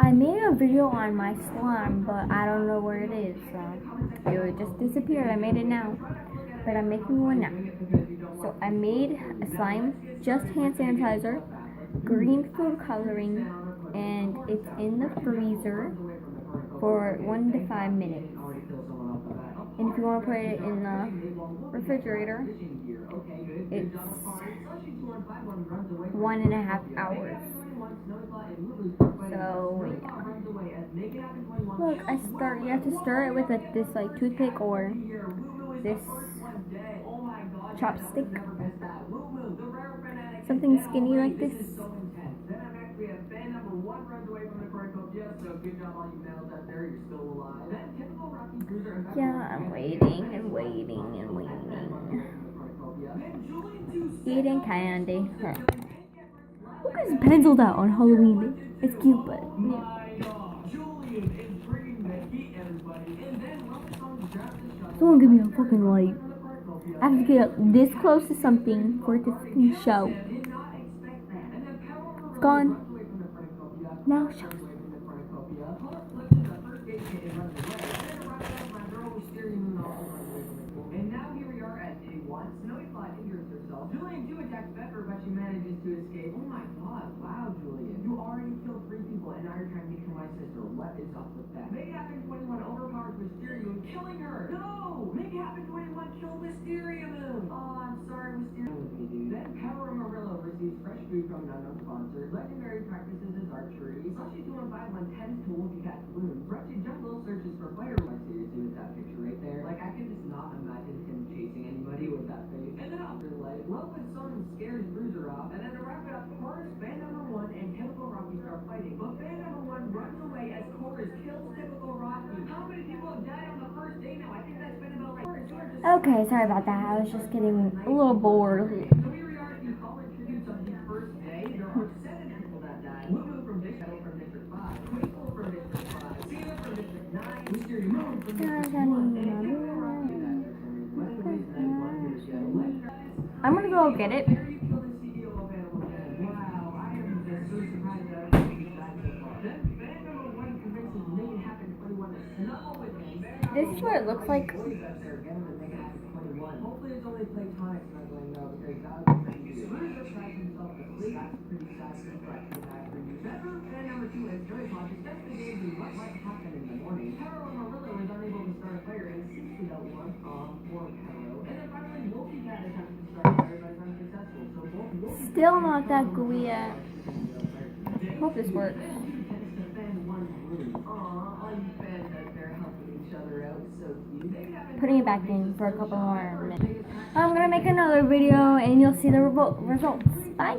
I made a video on my slime, but I don't know where it is, so it just disappeared. I made it now, but I'm making one now. So I made a slime, just hand sanitizer, green food coloring, and it's in the freezer for 1 to 5 minutes. And if you want to put it in the refrigerator, it's 1.5 hours. So yeah. Look, you have to stir it with this toothpick or this chopstick. Something skinny like this. Yeah, I'm waiting and waiting and waiting. Eating candy. Look at his penciled out on Halloween. It's cute, but yeah. Someone give me a fucking light. I have to get up this close to something for it to show. It's gone. Now show. And now here we are at day 1. Snowy Fly injures herself. Julian too attacks Pepper, but she manages to escape. Oh my god, wow, Julian. You already killed 3 people, and now you're trying to kill my sister. What is up with that? Make Happen 21 overpowers Wisteria Moon, killing her. No! Make Happen 21 kill Wisteria Moon. Oh, I'm sorry, Wisteria Moon. Then Power Amarillo receives fresh food from an unknown sponsor. Legendary practices is archery. Slushy 215 tends to Wolfie Cat's balloons. Wretched Jungle searches for fire. Like, seriously, with that picture right there. Like, I can just not imagine him chasing anybody with that face. And then after like, Love with Sun scares Bruiser off. And then to wrap it up, Chorus, Band Number 1, and Typical Rocky start fighting. But Band Number 1 runs away as Chorus kills Typical Rocky. How many people have died on the first day now? I think that's been about like... Okay, sorry about that. I was just getting a little bored. So here we are at the College Tributes of the first day. There are 7 people that died. Lulu from District 5, Twinkle from District 5, Cena from District 9, Wisteria Moon from District 1, and Typical Rocky. I'm gonna go get it. This is what it looks like. Hopefully it's only platonic snuggling though, because that would be pretty good. Bruiser tries himself to sleep. That's pretty sad reflection back for you. Pepper, fan number 2 is very cautious. That's the game of what might happen in the morning. Perro Amarillo is unable to start a fire and seeks to help one for Perro. And then finally, Wolfie Cat attempts to start a fire but is unsuccessful. So both Wolfie Still not that gooey yet. Hope this works. Putting it back in for a couple more minutes. I'm gonna make another video and you'll see the results. Bye.